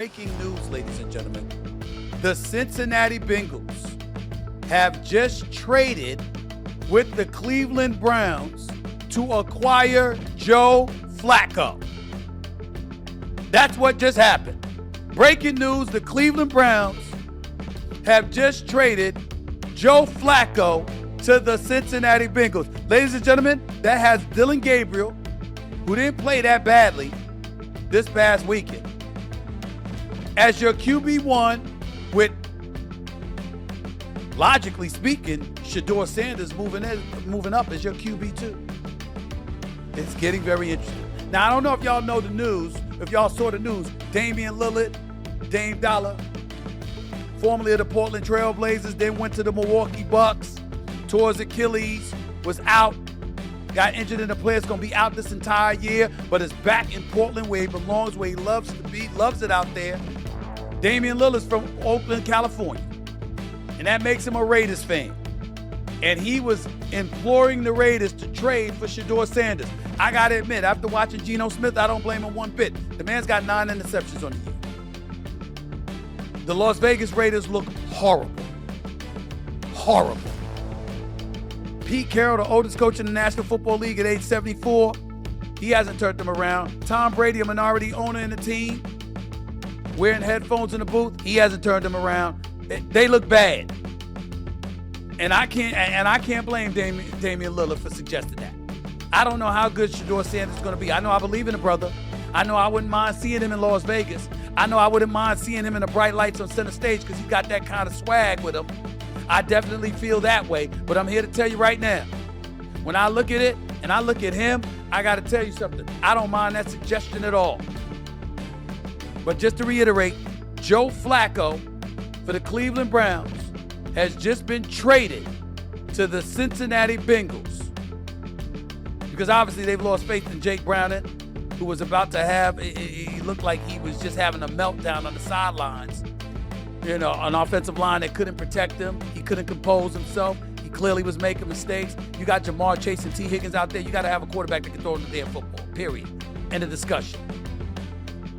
Breaking news, ladies and gentlemen. The Cincinnati Bengals have just traded with the Cleveland Browns to acquire Joe Flacco. That's what just happened. Breaking news, the Cleveland Browns have just traded Joe Flacco to the Cincinnati Bengals. Ladies and gentlemen, that has Dillon Gabriel, who didn't play that badly this past weekend, as your QB1 with, logically speaking, Shedeur Sanders moving up as your QB2. It's getting very interesting. Now, I don't know if y'all know the news, if y'all saw the news. Damian Lillard, Dame Dollar, formerly of the Portland Trail Blazers, then went to the Milwaukee Bucks, tore his Achilles, was out, got injured in the play. It's going to be out this entire year, but is back in Portland where he belongs, where he loves to be, loves it out there. Damian Lillard's from Oakland, California, and that makes him a Raiders fan. And he was imploring the Raiders to trade for Shedeur Sanders. I got to admit, after watching Geno Smith, I don't blame him one bit. The man's got 9 interceptions on the year. The Las Vegas Raiders look horrible. Horrible. Pete Carroll, the oldest coach in the National Football League at age 74, he hasn't turned them around. Tom Brady, a minority owner in the team, wearing headphones in the booth, he hasn't turned them around. They look bad. And I can't blame Damian Lillard for suggesting that. I don't know how good Shedeur Sanders is going to be. I know I believe in the brother. I know I wouldn't mind seeing him in Las Vegas. I know I wouldn't mind seeing him in the bright lights on center stage because he's got that kind of swag with him. I definitely feel that way. But I'm here to tell you right now, when I look at it and I look at him, I got to tell you something. I don't mind that suggestion at all. But just to reiterate, Joe Flacco for the Cleveland Browns has just been traded to the Cincinnati Bengals because obviously they've lost faith in Jake Browning, who was about to have, he looked like he was just having a meltdown on the sidelines. You know, an offensive line that couldn't protect him. He couldn't compose himself. He clearly was making mistakes. You got Jamar Chase and T. Higgins out there. You got to have a quarterback that can throw the damn football, period. End of discussion.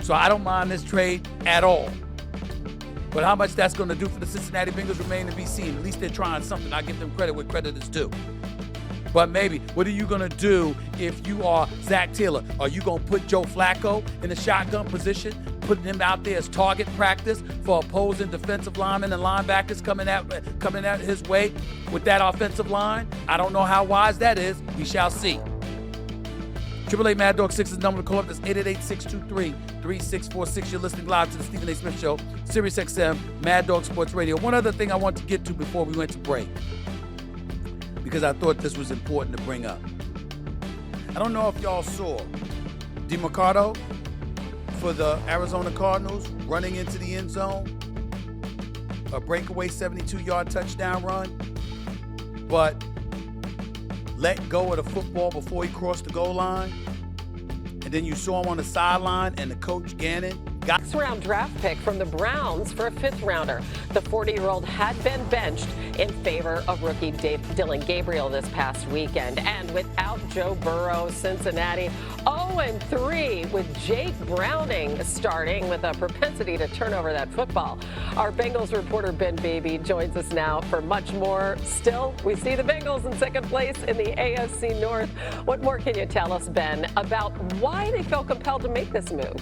So I don't mind this trade at all. But how much that's going to do for the Cincinnati Bengals remain to be seen. At least they're trying something. I give them credit where credit is due. But maybe, what are you going to do if you are Zach Taylor? Are you going to put Joe Flacco in the shotgun position, putting him out there as target practice for opposing defensive linemen and linebackers coming at his way with that offensive line? I don't know how wise that is. We shall see. 888 Mad Dog 6 is the number to call up. That's 888-623-3646. You're listening live to the Stephen A. Smith Show, Sirius XM, Mad Dog Sports Radio. One other thing I want to get to before we went to break, because I thought this was important to bring up. I don't know if y'all saw DeMarcado for the Arizona Cardinals running into the end zone, a breakaway 72-yard touchdown run, but let go of the football before he crossed the goal line. And then you saw him on the sideline, and the coach, Gannon, got 6th-round draft pick from the Browns for a 5th-rounder. The 40-year-old had been benched in favor of rookie Dillon Gabriel this past weekend. And without Joe Burrow, Cincinnati 0-3 with Jake Browning starting with a propensity to turn over that football. Our Bengals reporter Ben Beebe joins us now for much more. Still, we see the Bengals in 2nd place in the AFC North. What more can you tell us, Ben, about why they felt compelled to make this move?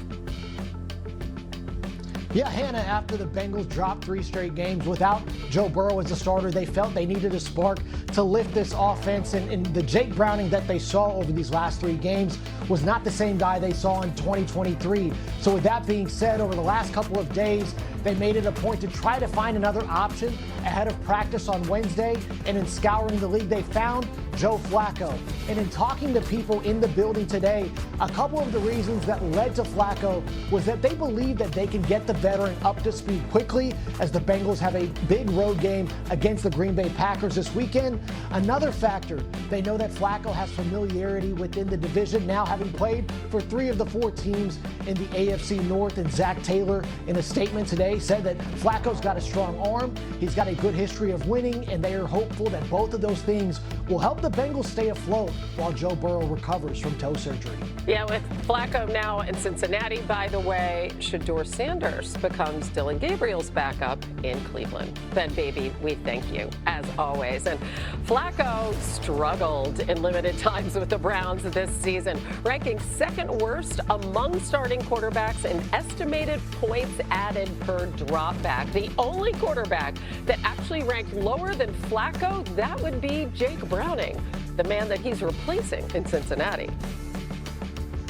Yeah, Hannah, after the Bengals dropped 3 straight games without Joe Burrow as a starter, they felt they needed a spark to lift this offense. And the Jake Browning that they saw over these last 3 games was not the same guy they saw in 2023. So with that being said, over the last couple of days, they made it a point to try to find another option ahead of practice on Wednesday. And in scouring the league, they found Joe Flacco. And in talking to people in the building today, a couple of the reasons that led to Flacco was that they believe that they can get the veteran up to speed quickly, as the Bengals have a big road game against the Green Bay Packers this weekend. Another factor, they know that Flacco has familiarity within the division, now having played for 3 of the 4 teams in the AFC North. And Zach Taylor, in a statement today, said that Flacco's got a strong arm, he's got a good history of winning, and they are hopeful that both of those things will help the Bengals stay afloat while Joe Burrow recovers from toe surgery. Yeah, with Flacco now in Cincinnati, by the way, Shedeur Sanders becomes Dylan Gabriel's backup in Cleveland. Ben, baby, we thank you, as always. And Flacco struggled in limited times with the Browns this season, ranking 2nd worst among starting quarterbacks in estimated points added per dropback. The only quarterback that actually ranked lower than Flacco, that would be Jake Browning, the man that he's replacing in Cincinnati.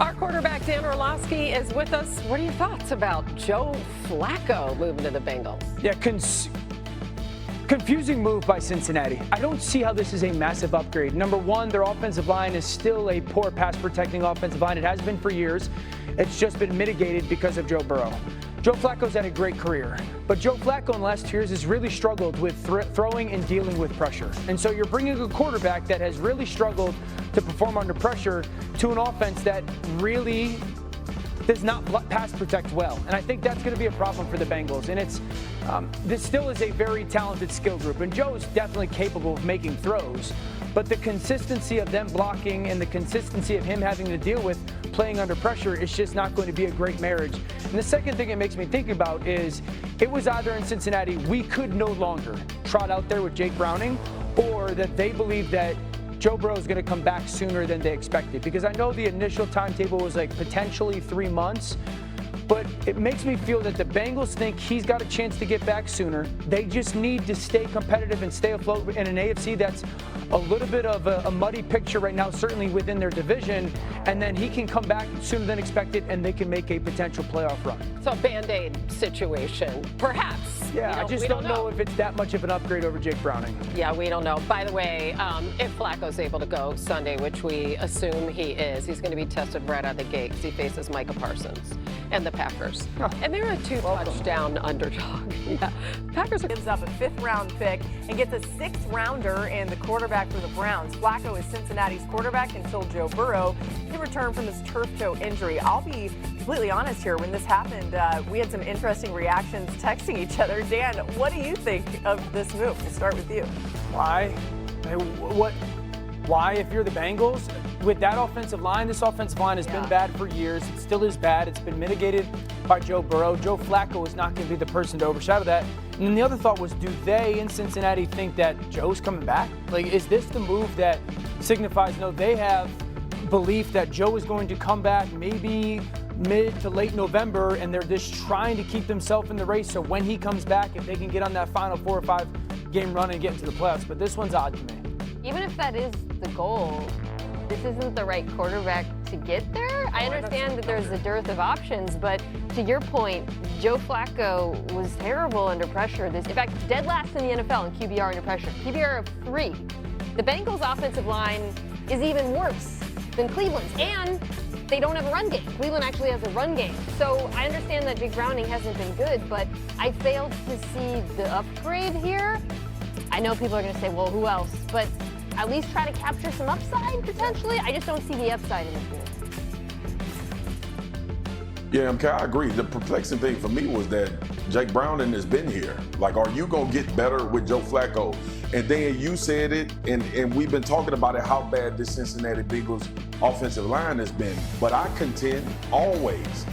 Our quarterback, Dan Orlovsky, is with us. What are your thoughts about Joe Flacco moving to the Bengals? Yeah, confusing move by Cincinnati. I don't see how this is a massive upgrade. Number one, their offensive line is still a poor pass-protecting offensive line. It has been for years. It's just been mitigated because of Joe Burrow. Joe Flacco's had a great career, but Joe Flacco in the last 2 years has really struggled with throwing and dealing with pressure. And so you're bringing a quarterback that has really struggled to perform under pressure to an offense that really does not pass protect well. And I think that's going to be a problem for the Bengals. And this still is a very talented skill group. And Joe is definitely capable of making throws. But the consistency of them blocking and the consistency of him having to deal with playing under pressure is just not going to be a great marriage. And the second thing it makes me think about is it was either in Cincinnati, we could no longer trot out there with Jake Browning, or that they believe that Joe Burrow is going to come back sooner than they expected. Because I know the initial timetable was like potentially 3 months, but it makes me feel that the Bengals think he's got a chance to get back sooner. They just need to stay competitive and stay afloat in an AFC that's a little bit of a muddy picture right now, certainly within their division, and then he can come back sooner than expected and they can make a potential playoff run. So a Band-Aid situation, perhaps. Yeah, I just don't know if it's that much of an upgrade over Jake Browning. Yeah, we don't know. By the way, if Flacco's able to go Sunday, which we assume he is, he's going to be tested right out of the gate because he faces Micah Parsons and the Packers. Oh. And they're a 2-touchdown underdog. Yeah. Packers gives up a 5th-round pick and gets a 6th rounder and the quarterback for the Browns. Flacco is Cincinnati's quarterback until Joe Burrow can return from his turf toe injury. I'll be completely honest here. When this happened, we had some interesting reactions texting each other. Dan, what do you think of this move? We'll start with you. Why? Why, if you're the Bengals, with that offensive line, this offensive line has been bad for years. It still is bad. It's been mitigated by Joe Burrow. Joe Flacco is not going to be the person to overshadow that. And then the other thought was, do they in Cincinnati think that Joe's coming back? Like, is this the move that signifies, no, they have belief that Joe is going to come back maybe mid to late November, and they're just trying to keep themselves in the race so when he comes back, if they can get on that final 4 or 5 game run and get into the playoffs. But this one's odd to me. Even if that is the goal, this isn't the right quarterback to get there. I understand that there's a dearth of options, but to your point, Joe Flacco was terrible under pressure. In fact, dead last in the NFL in QBR under pressure. QBR of 3. The Bengals' offensive line is even worse than Cleveland's, and they don't have a run game. Cleveland actually has a run game. So I understand that Jake Browning hasn't been good, but I failed to see the upgrade here. I know people are going to say, well, who else? But at least try to capture some upside, potentially. I just don't see the upside in this move. Yeah, I agree. The perplexing thing for me was that Jake Browning has been here. Like, are you going to get better with Joe Flacco? And then you said it, and we've been talking about it, how bad this Cincinnati Bengals offensive line has been. But I contend always,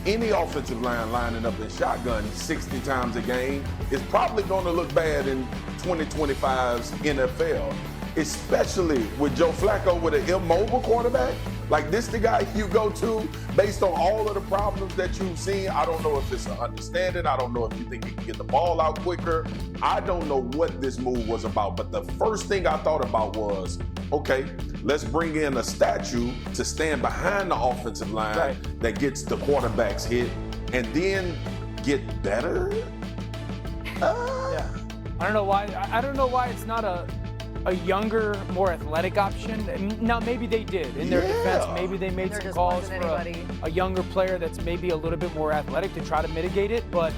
any offensive line lining up in shotgun 60 times a game is probably going to look bad in 2025's NFL, especially with Joe Flacco with an immobile quarterback. Like, this the guy you go to based on all of the problems that you've seen. I don't know if it's an understanding. I don't know if you think he can get the ball out quicker. I don't know what this move was about. But the first thing I thought about was, okay, let's bring in a statue to stand behind the offensive line that gets the quarterbacks hit and then get better. Yeah, I don't know why. I don't know why it's not a younger, more athletic option. Now, maybe they did in their defense. Maybe they made some calls for a younger player that's maybe a little bit more athletic to try to mitigate it. But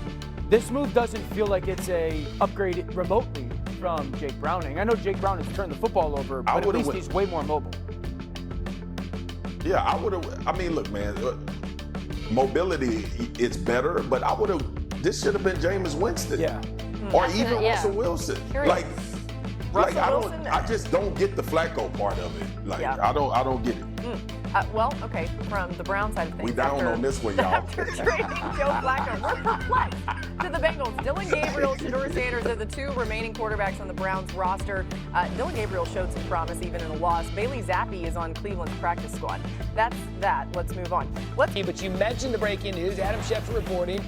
this move doesn't feel like it's a upgrade remotely from Jake Browning. I know Jake Browning's turned the football over, but at least he's way more mobile. Yeah, I would have. I mean, look, man, mobility it's better, but I would have. This should have been Jameis Winston. Yeah. Or even Russell Wilson. Wilson? I just don't get the Flacco part of it. Like, I don't get it. Well, okay, from the Brown side of things. We down on this one, y'all. After trading Joe Flacco, we're perplexed. To the Bengals, Dillon Gabriel, Shedeur Sanders are the two remaining quarterbacks on the Browns roster. Dillon Gabriel showed some promise even in a loss. Bailey Zappi is on Cleveland's practice squad. That's that. Let's move on. But you mentioned the breaking news. Adam Schefter reporting.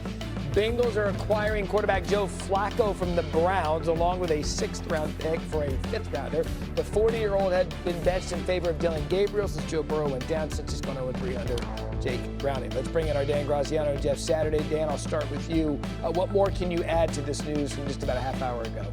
Bengals are acquiring quarterback Joe Flacco from the Browns, along with a 6th-round pick for a 5th-rounder. The 40-year-old had been benched in favor of Dillon Gabriel since Joe Burrow went down, since he's gone 0-3 under Jake Browning. Let's bring in our Dan Graziano and Jeff Saturday. Dan, I'll start with you. What more can you add to this news from just about a half hour ago?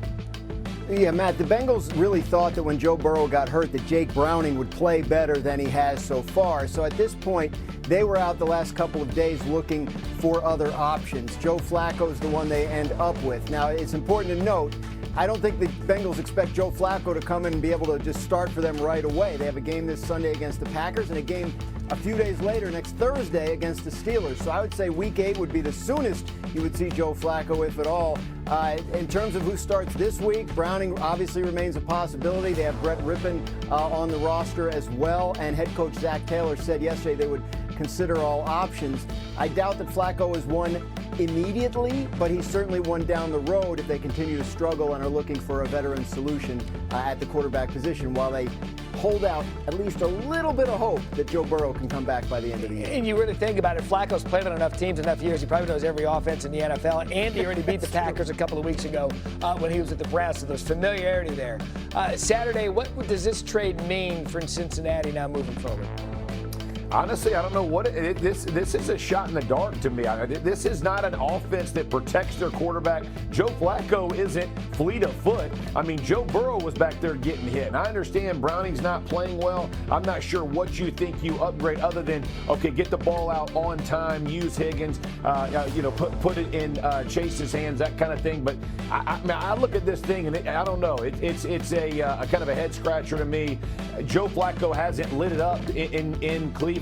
Yeah, Matt, the Bengals really thought that when Joe Burrow got hurt that Jake Browning would play better than he has so far. So at this point, they were out the last couple of days looking for other options. Joe Flacco is the one they end up with. Now, it's important to note, I don't think the Bengals expect Joe Flacco to come in and be able to just start for them right away. They have a game this Sunday against the Packers and a game a few days later, next Thursday, against the Steelers. So I would say Week 8 would be the soonest you would see Joe Flacco, if at all. In terms of who starts this week, Browning obviously remains a possibility. They have Brett Rippon on the roster as well, and head coach Zach Taylor said yesterday they would consider all options. I doubt that Flacco is one immediately, but he's certainly one down the road if they continue to struggle and are looking for a veteran solution at the quarterback position, while they hold out at least a little bit of hope that Joe Burrow can come back by the end of the year. And you really think about it, Flacco's played on enough teams enough years. He probably knows every offense in the NFL, and he already beat the Packers a couple of weeks ago when he was at the Browns, so there's familiarity there. Saturday, what does this trade mean for Cincinnati now moving forward? Honestly, I don't know what this is a shot in the dark to me. This is not an offense that protects their quarterback. Joe Flacco isn't fleet of foot. I mean, Joe Burrow was back there getting hit. And I understand Browning's not playing well. I'm not sure what you think you upgrade other than, okay, get the ball out on time, use Higgins, put it in Chase's hands, that kind of thing. But I look at this thing and I don't know. It's a kind of a head scratcher to me. Joe Flacco hasn't lit it up in Cleveland.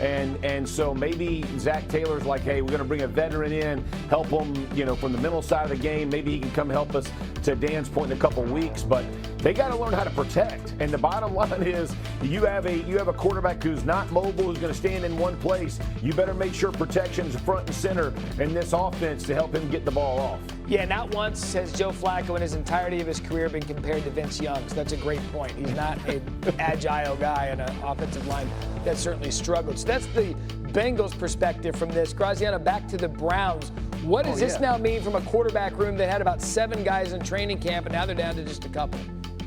And so maybe Zach Taylor's like, hey, we're going to bring a veteran in, help him, from the mental side of the game. Maybe he can come help us, to Dan's point, in a couple weeks. But they got to learn how to protect. And the bottom line is, you have a quarterback who's not mobile, who's going to stand in one place. You better make sure protection's front and center in this offense to help him get the ball off. Yeah, not once has Joe Flacco in his entirety of his career been compared to Vince Young. So that's a great point. He's not an agile guy in an offensive line that certainly struggled. So that's the Bengals' perspective from this. Graziano, back to the Browns. What does this now mean from a quarterback room that had about 7 guys in training camp, and now they're down to just a couple?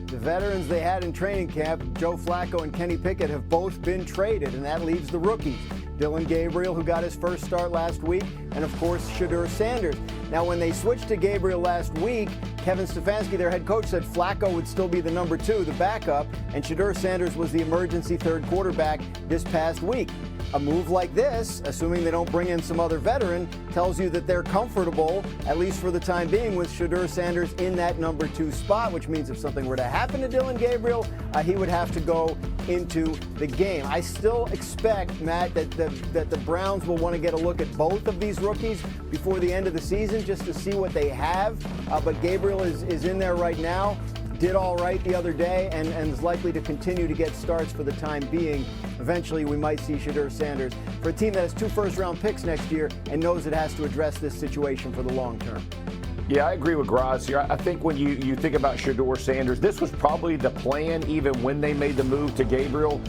The veterans they had in training camp, Joe Flacco and Kenny Pickett, have both been traded, and that leaves the rookies. Dillon Gabriel, who got his first start last week, and of course, Shedeur Sanders. Now, when they switched to Gabriel last week, Kevin Stefanski, their head coach, said Flacco would still be the number 2, the backup, and Shedeur Sanders was the emergency third quarterback this past week. A move like this, assuming they don't bring in some other veteran, tells you that they're comfortable, at least for the time being, with Shedeur Sanders in that number 2 spot, which means if something were to happen to Dillon Gabriel, he would have to go into the game. I still expect, Matt, that the Browns will want to get a look at both of these rookies before the end of the season just to see what they have. But Gabriel is in there right now. Did all right the other day and is likely to continue to get starts for the time being. Eventually, we might see Shedeur Sanders for a team that has 2 first-round picks next year and knows it has to address this situation for the long term. Yeah, I agree with Graz here. I think when you think about Shedeur Sanders, this was probably the plan even when they made the move to Gabriel.